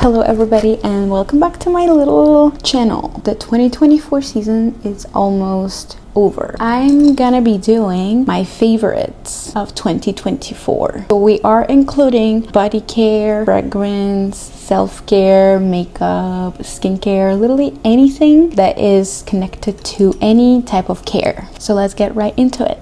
Hello everybody and welcome back to my little channel. The 2024 season is almost over. I'm gonna be doing my favorites of 2024. So we are including body care, fragrance, self-care, makeup, skincare, literally anything that is connected to any type of care. So let's get right into it.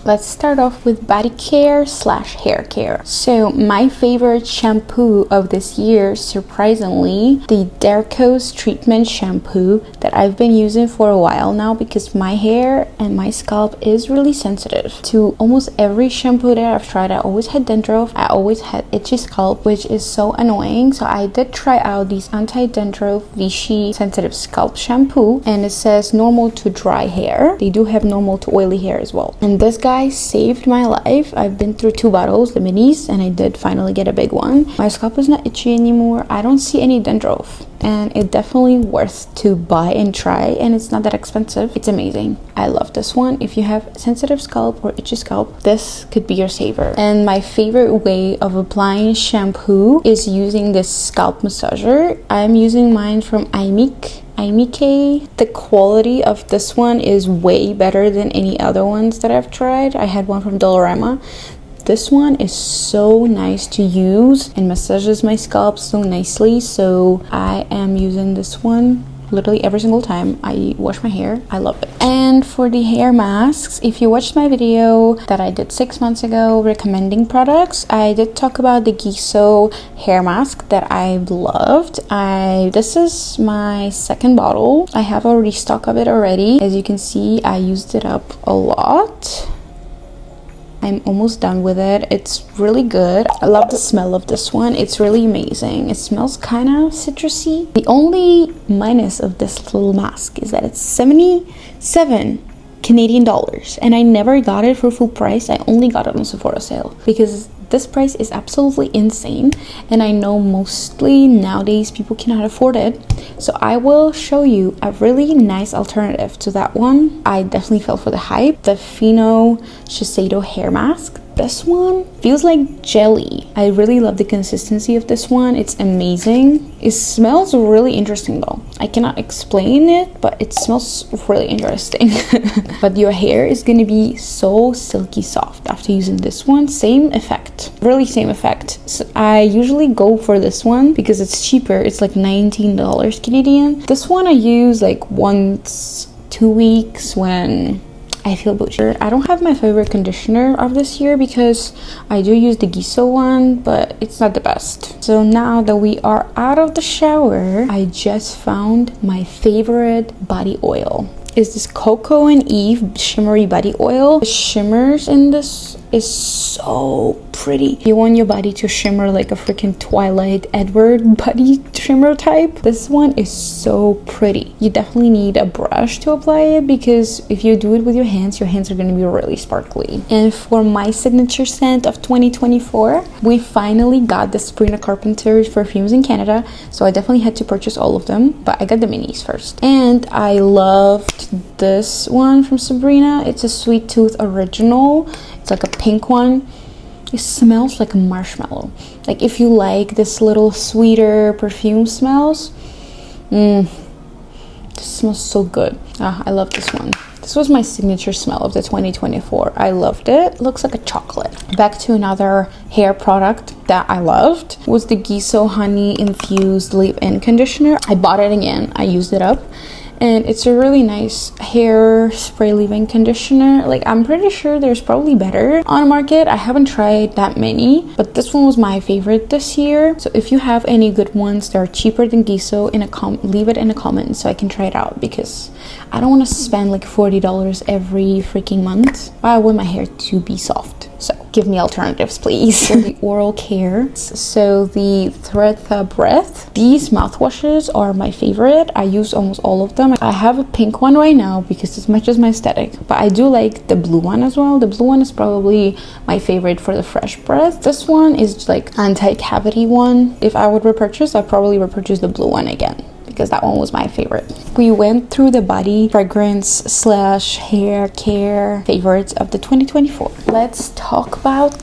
Let's start off with body care slash hair care. So my favorite shampoo of this year, surprisingly, the Derco's treatment shampoo that I've been using for a while now because my hair and my scalp is really sensitive to almost every shampoo that I've tried. I always had dandruff, I always had itchy scalp, which is so annoying. So I did try out these anti-dandruff Vichy sensitive scalp shampoo, and it says normal to dry hair. They do have normal to oily hair as well, and this guy saved my life. I've been through 2 bottles, the minis, and I did finally get a big one. My scalp is not itchy anymore. I don't see any dandruff, and it's definitely worth to buy and try, and it's not that expensive. It's amazing. I love this one. If you have sensitive scalp or itchy scalp, this could be your saver. And my favorite way of applying shampoo is using this scalp massager. I'm using mine from Imovie. The quality of this one is way better than any other ones that I've tried. I had one from Dollarama. This one is so nice to use and massages my scalp so nicely. So I am using this one literally every single time I wash my hair. I love it. And for the hair masks, if you watched my video that I did 6 months ago recommending products, I did talk about the Giso hair mask that I loved. This is my 2nd bottle. I have a restock of it already. As you can see, I used it up a lot. I'm almost done with it. It's really good. I love the smell of this one. It's really amazing. It smells kind of citrusy. The only minus of this little mask is that it's 77 Canadian dollars, and I never got it for full price. I only got it on Sephora sale because this price is absolutely insane, and I know mostly nowadays people cannot afford it. So I will show you a really nice alternative to that one. I definitely fell for the hype. The Fino Shiseido hair mask. This one feels like jelly. I really love the consistency of this one. It's amazing. It smells really interesting though. I cannot explain it, but it smells really interesting. But your hair is gonna be so silky soft after using this one. Same effect, really same effect. So I usually go for this one because it's cheaper. It's like $19 Canadian. This one I use like once 2 weeks when I feel bougie. I don't have my favorite conditioner of this year because I do use the Giso one, but it's not the best. So now that we are out of the shower, I just found my favorite body oil. It's this Coco and Eve shimmery body oil. The shimmers in this is so pretty. If you want your body to shimmer like a freaking Twilight Edward body shimmer type, this one is so pretty. You definitely need a brush to apply it because if you do it with your hands are going to be really sparkly. And for my signature scent of 2024, we finally got the Sabrina Carpenter's perfumes in Canada, so I definitely had to purchase all of them, but I got the minis first. And I loved this one from Sabrina. It's a Sweet Tooth original. It's like a pink one. It smells like a marshmallow. Like if you like this little sweeter perfume smells, this smells so good. I love this one. This was my signature smell of the 2024. I loved it. Looks like a chocolate. Back to another hair product that I loved was the Giso honey infused leave-in conditioner. I bought it again. I used it up. And it's a really nice hair spray leave-in conditioner. Like, I'm pretty sure there's probably better on the market. I haven't tried that many, but this one was my favorite this year. So if you have any good ones that are cheaper than Giso, leave it in a comment so I can try it out, because I don't want to spend like $40 every freaking month. I want my hair to be soft. So give me alternatives, please. For the oral care, so the Thread Breath, these mouthwashes are my favorite. I use almost all of them. I have a pink one right now because it matches my aesthetic, but I do like the blue one as well. The blue one is probably my favorite for the fresh breath. This one is like anti-cavity one. If I would repurchase, I'd probably repurchase the blue one again, because that one was my favorite. We went through the body fragrance slash hair care favorites of the 2024. Let's talk about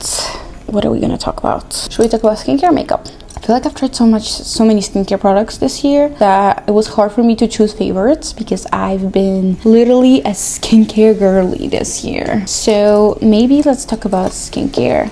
what are we gonna talk about? Should we talk about skincare or makeup? I feel like I've tried so many skincare products this year that it was hard for me to choose favorites because I've been literally a skincare girly this year. So maybe let's talk about skincare.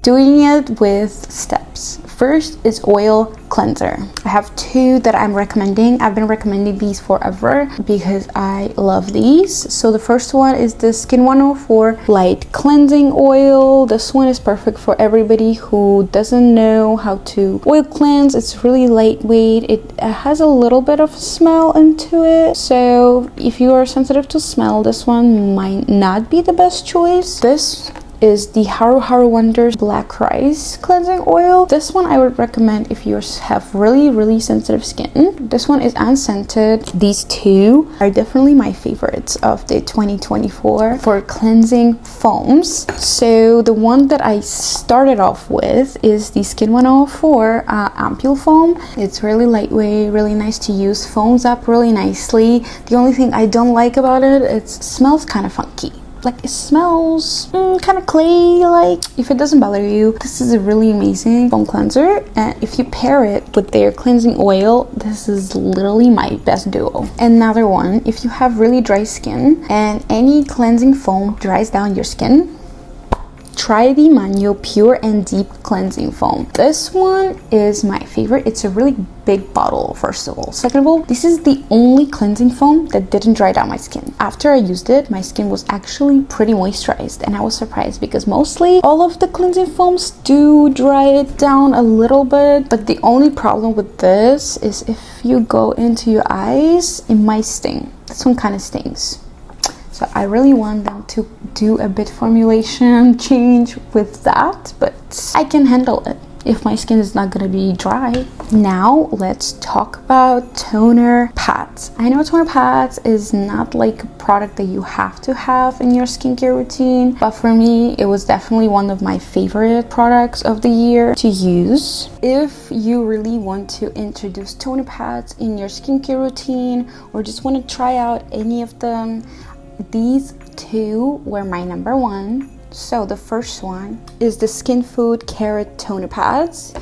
Doing it with steps. First is oil cleanser. I have two that I'm recommending. I've been recommending these forever because I love these. So the first one is the Skin 104 Light Cleansing Oil. This one is perfect for everybody who doesn't know how to oil cleanse. It's really lightweight. It has a little bit of smell into it. So if you are sensitive to smell, this one might not be the best choice. This is the Haru Haru Wonders Black Rice Cleansing Oil. This one I would recommend if you have really sensitive skin. This one is unscented. These two are definitely my favorites of the 2024 for cleansing foams. So the one that I started off with is the Skin 104 Ampule Foam. It's really lightweight, really nice to use, foams up really nicely. The only thing I don't like about it, it smells kind of funky. Like, it smells kind of clay-like. If it doesn't bother you, this is a really amazing foam cleanser, and if you pair it with their cleansing oil, this is literally my best duo. Another one, if you have really dry skin and any cleansing foam dries down your skin, try the Manyo Pure and Deep Cleansing Foam. This one is my favorite. It's a really big bottle, first of all. Second of all, this is the only cleansing foam that didn't dry down my skin. After I used it, my skin was actually pretty moisturized, and I was surprised because mostly all of the cleansing foams do dry it down a little bit, but the only problem with this is if you go into your eyes, it might sting. This one kind of stings. So I really want them to do a bit formulation change with that, but I can handle it if my skin is not gonna be dry. Now let's talk about toner pads. I know toner pads is not like a product that you have to have in your skincare routine, but for me it was definitely one of my favorite products of the year to use. If you really want to introduce toner pads in your skincare routine or just want to try out any of them, these two were my number one. So the first one is the Skin Food Carrot Toner Pads.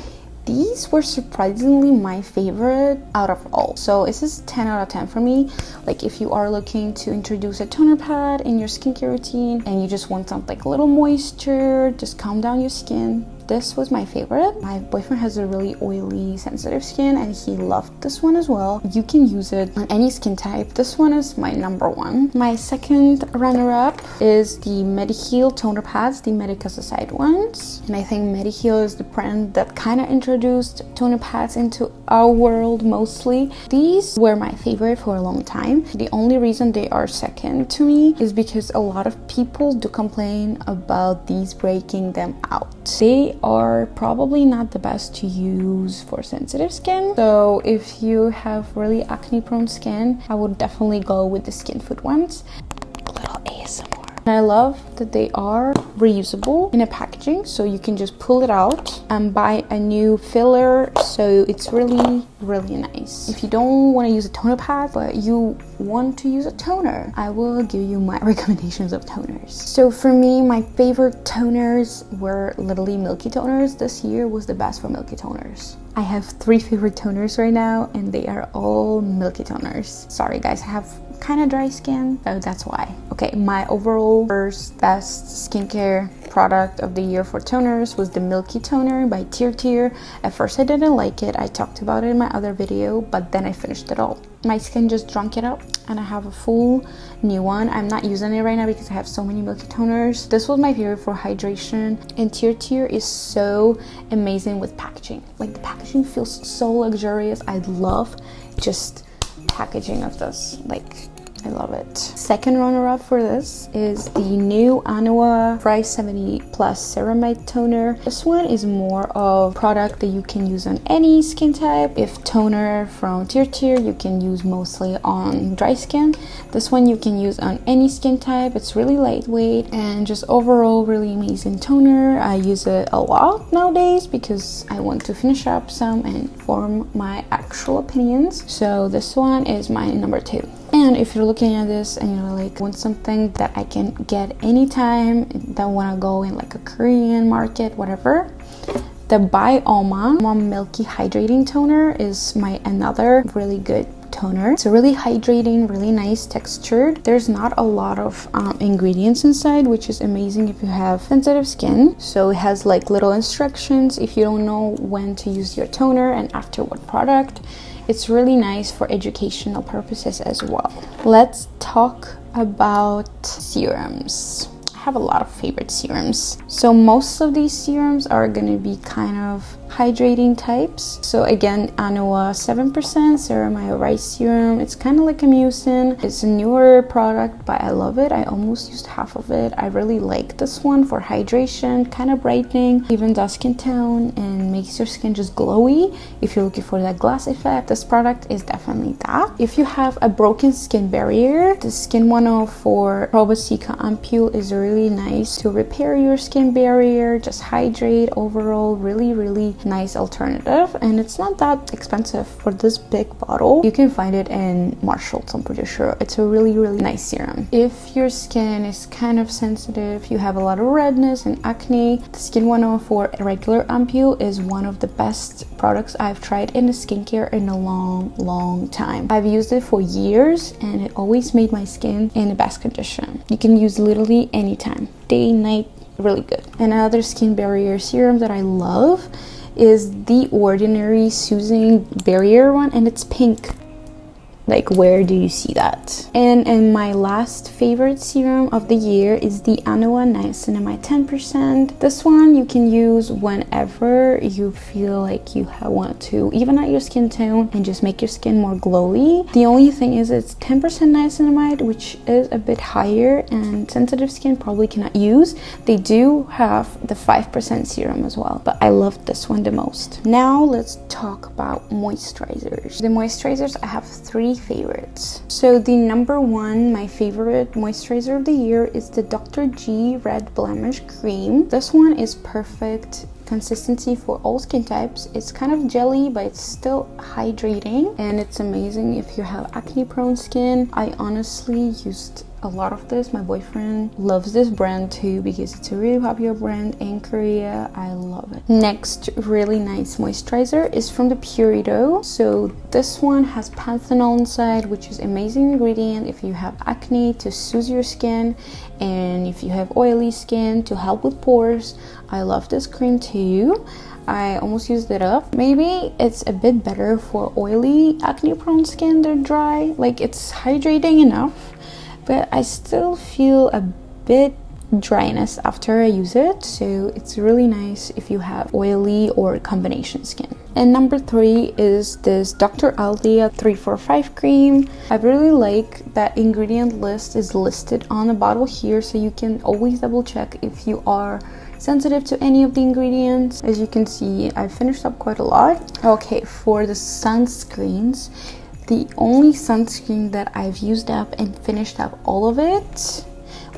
These were surprisingly my favorite out of all. So this is 10 out of 10 for me. Like, if you are looking to introduce a toner pad in your skincare routine and you just want something like a little moisture, just calm down your skin, this was my favorite. My boyfriend has a really oily, sensitive skin, and he loved this one as well. You can use it on any skin type. This one is my number one. My second runner-up is the Mediheal toner pads, the Medicaicide ones. And I think Mediheal is the brand that kind of introduced toner pads into our world mostly. These were my favorite for a long time. The only reason they are second to me is because a lot of people do complain about these breaking them out. They are probably not the best to use for sensitive skin. So if you have really acne prone skin, I would definitely go with the Skin Food ones. A little ASMR. I love that they are reusable in a packaging, so you can just pull it out and buy a new filler. So it's really nice. If you don't want to use a toner pad but you want to use a toner, I will give you my recommendations of toners. So for me, my favorite toners were literally milky toners. This year was the best for milky toners. I have 3 favorite toners right now, and they are all milky toners. Sorry guys, I have kind of dry skin, so that's why. Okay, my overall first best skincare product of the year for toners was the Milky Toner by Tear. At first I didn't like it. I talked about it in my other video, but then I finished it all. My skin just drunk it up, and I have a full new one. I'm not using it right now because I have so many milky toners. This was my favorite for hydration, and Tear is so amazing with packaging. Like, the packaging feels so luxurious. I love just packaging of this. Like, I love it. Second runner-up for this is the new Anua Fry 70 Plus Ceramide Toner. This one is more of a product that you can use on any skin type. If toner from Tear you can use mostly on dry skin. This one you can use on any skin type. It's really lightweight and just overall really amazing toner. I use it a lot nowadays because I want to finish up some and form my actual opinions. So this one is my number 2. And if you're looking at this and you're like, want something that I can get anytime, that want to go in like a Korean market, whatever, the By Alma Milky Hydrating Toner is my another really good toner. It's really hydrating, really nice textured. There's not a lot of ingredients inside, which is amazing if you have sensitive skin. So it has like little instructions if you don't know when to use your toner and after what product. It's really nice for educational purposes as well. Let's talk about serums. I have a lot of favorite serums. So most of these serums are gonna be kind of hydrating types. So again, Anoa 7% Ceramide Rice Serum. It's kind of like a mucin. It's a newer product, but I love it. I almost used half of it. I really like this one for hydration, kind of brightening, even does skin tone and makes your skin just glowy. If you're looking for that glass effect, this product is definitely that. If you have a broken skin barrier, the Skin 104 Proboscica Ampule is really nice to repair your skin barrier, just hydrate. Overall, really nice alternative, and it's not that expensive for this big bottle. You can find it in Marshall's, I'm pretty sure. It's a really nice serum. If your skin is kind of sensitive, you have a lot of redness and acne, the Skin 104 regular ampule is one of the best products I've tried in the skincare in a long time. I've used it for years and it always made my skin in the best condition. You can use literally anytime, day, night, really good. Another skin barrier serum that I love is the Ordinary Soothing Barrier one, and it's pink. Like, where do you see that? And my last favorite serum of the year is the Anoa Niacinamide 10%. This one you can use whenever you feel like you want to even out your skin tone and just make your skin more glowy. The only thing is it's 10% niacinamide, which is a bit higher and sensitive skin probably cannot use. They do have the 5% serum as well, but I love this one the most. Now let's talk about moisturizers. The moisturizers, I have 3 favorites. So the number one, my favorite moisturizer of the year is the Dr. G Red Blemish Cream. This one is perfect consistency for all skin types. It's kind of jelly, but it's still hydrating, and it's amazing if you have acne prone skin. I honestly used a lot of this. My boyfriend loves this brand too because it's a really popular brand in Korea. I love it. Next really nice moisturizer is from the Purito. So this one has panthenol inside, which is amazing ingredient if you have acne to soothe your skin, and if you have oily skin to help with pores. I love this cream too. I almost used it up. Maybe it's a bit better for oily acne prone skin than dry. Like, it's hydrating enough, but I still feel a bit dryness after I use it, so it's really nice if you have oily or combination skin. And number 3 is this Dr. Aldea 345 cream. I really like that ingredient list is listed on the bottle here, so you can always double check if you are sensitive to any of the ingredients. As you can see, I finished up quite a lot. Okay, for the sunscreens, the only sunscreen that I've used up and finished up all of it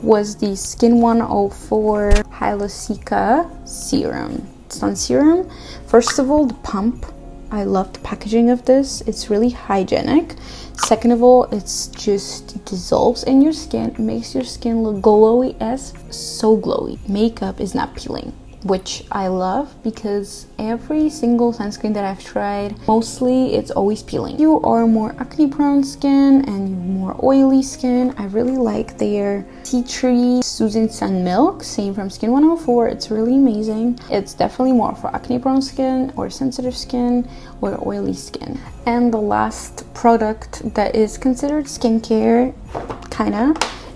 was the Skin 104 Hyaluronic Serum, Sun Serum. First of all, the pump. I love the packaging of this. It's really hygienic. Second of all, it's just dissolves in your skin, makes your skin look glowy as so glowy. Makeup is not peeling, which I love because every single sunscreen that I've tried, mostly it's always peeling. If you are more acne prone skin and more oily skin, I really like their tea tree Soothing Sun Milk, same from Skin 104. It's really amazing. It's definitely more for acne prone skin or sensitive skin or oily skin. And the last product that is considered skincare, kinda,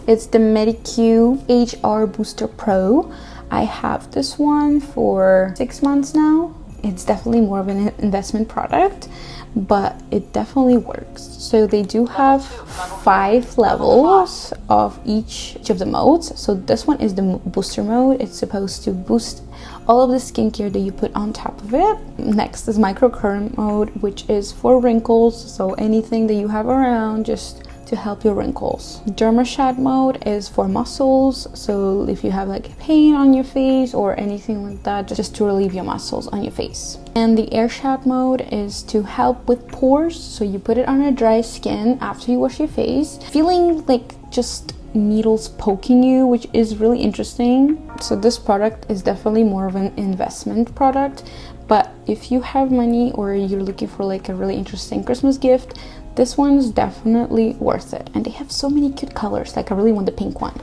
it's the Medicue HR Booster Pro. I have this one for 6 months now. It's definitely more of an investment product, but it definitely works. So they do have 5 levels of each of the modes. So this one is the booster mode. It's supposed to boost all of the skincare that you put on top of it. Next is microcurrent mode, which is for wrinkles. So anything that you have around, just to help your wrinkles. Dermashad mode is for muscles, so if you have like pain on your face or anything like that, just to relieve your muscles on your face. And the Airshad mode is to help with pores, so you put it on your dry skin after you wash your face, feeling like just needles poking you, which is really interesting. So this product is definitely more of an investment product, but if you have money or you're looking for like a really interesting Christmas gift, this one's definitely worth it. And they have so many cute colors, like I really want the pink one.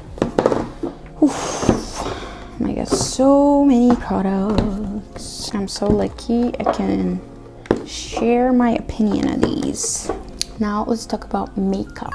Oof. I got so many products. I'm so lucky I can share my opinion of these. Now let's talk about makeup.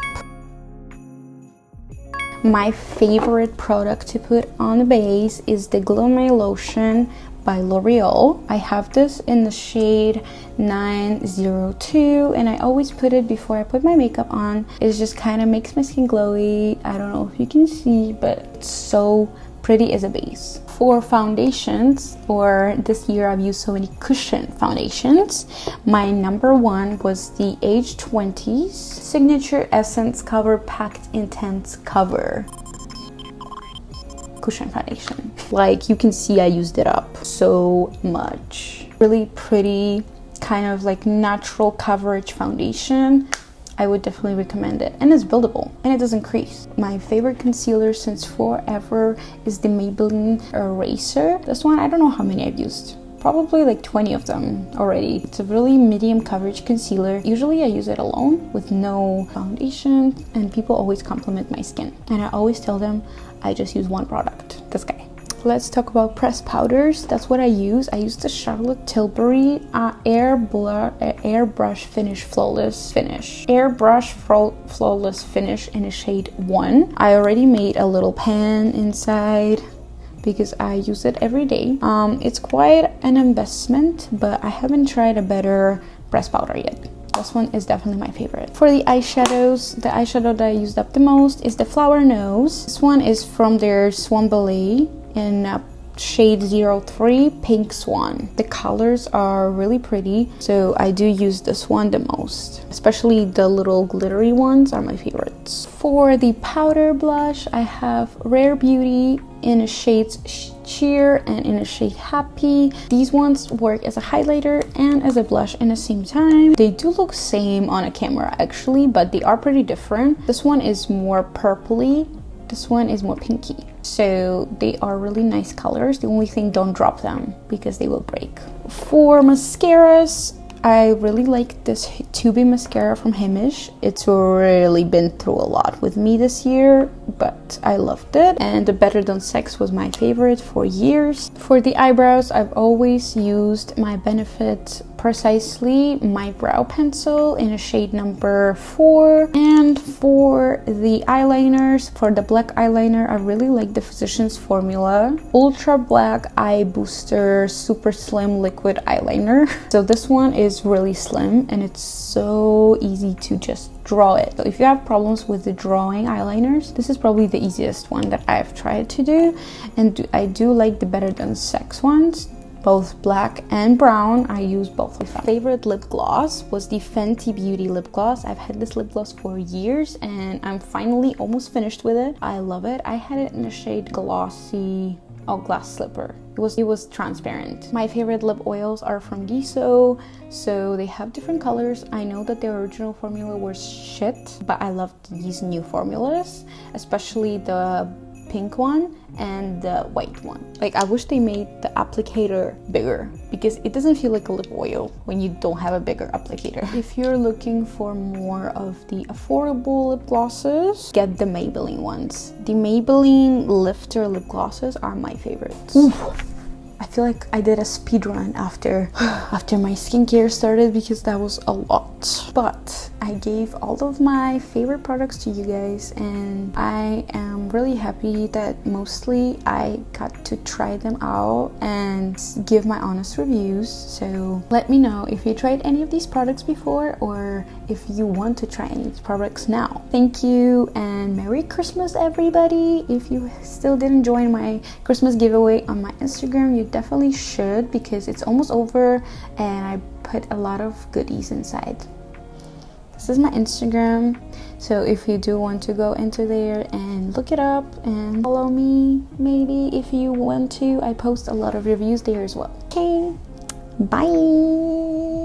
My favorite product to put on the base is the Glow My Lotion by L'Oreal. I have this in the shade 902 and I always put it before I put my makeup on. It just kind of makes my skin glowy. I don't know if you can see, but it's so pretty as a base. For foundations, for this year I've used so many cushion foundations. My number one was the Age 20's Signature Essence Cover Packed Intense Cover cushion foundation. Like you can see, I used it up so much. Really pretty, kind of like natural coverage foundation. I would definitely recommend it, and it's buildable and it doesn't crease. My favorite concealer since forever is the Maybelline Eraser. This one, I don't know how many I've used, probably like 20 of them already. It's a really medium coverage concealer. Usually I use it alone with no foundation, and people always compliment my skin, and I always tell them I just use one product, this guy. Let's talk about pressed powders. That's what I use. I use the Charlotte Tilbury Airbrush Finish Flawless Finish. Airbrush Flawless Finish in a shade 1. I already made a little pan inside because I use it every day. It's quite an investment, but I haven't tried a better pressed powder yet. This one is definitely my favorite. For the eyeshadows, the eyeshadow that I used up the most is the Flower Nose. This one is from their Swan Ballet in shade 03 Pink Swan. The colors are really pretty, so I do use this one the most. Especially the little glittery ones are my favorites. For the powder blush, I have Rare Beauty in a shade Cheer and in a shade Happy. These ones work as a highlighter and as a blush in the same time. They do look same on a camera actually, but they are pretty different. This one is more purpley, this one is more pinky. So they are really nice colors. The only thing, don't drop them because they will break. For mascaras, I really like this Tube mascara from Himish. It's really been through a lot with me this year, but I loved it. And the Better Than Sex was my favorite for years. For the eyebrows, I've always used my Benefit Precisely My Brow Pencil in a shade number 4. And for the eyeliners, for the black eyeliner, I really like the Physicians Formula Ultra Black Eye Booster Super Slim Liquid Eyeliner. So this one is really slim and it's so easy to just draw it. So if you have problems with the drawing eyeliners, this is probably the easiest one that I've tried to do. And I do like the Better Than Sex ones, both black and brown. I use both of them. Favorite lip gloss was the Fenty Beauty lip gloss. I've had this lip gloss for years and I'm finally almost finished with it. I love it. I had it in the shade Glossy, Glass Slipper. It was transparent. My favorite lip oils are from Giso, so they have different colors. I know that their original formula was shit, but I loved these new formulas, especially the pink one and the white one. Like, I wish they made the applicator bigger because it doesn't feel like a lip oil when you don't have a bigger applicator. If you're looking for more of the affordable lip glosses, get the Maybelline ones. The Maybelline Lifter lip glosses are my favorites. Ooh. I feel like I did a speed run after my skincare started because that was a lot. But I gave all of my favorite products to you guys and I am really happy that mostly I got to try them out and give my honest reviews. So let me know if you tried any of these products before or if you want to try any of these products now. Thank you and Merry Christmas everybody. If you still didn't join my Christmas giveaway on my Instagram, you definitely should because it's almost over and I put a lot of goodies inside. This is my Instagram. So if you do want to go into there and look it up and follow me, maybe if you want to, I post a lot of reviews there as well. Okay, bye.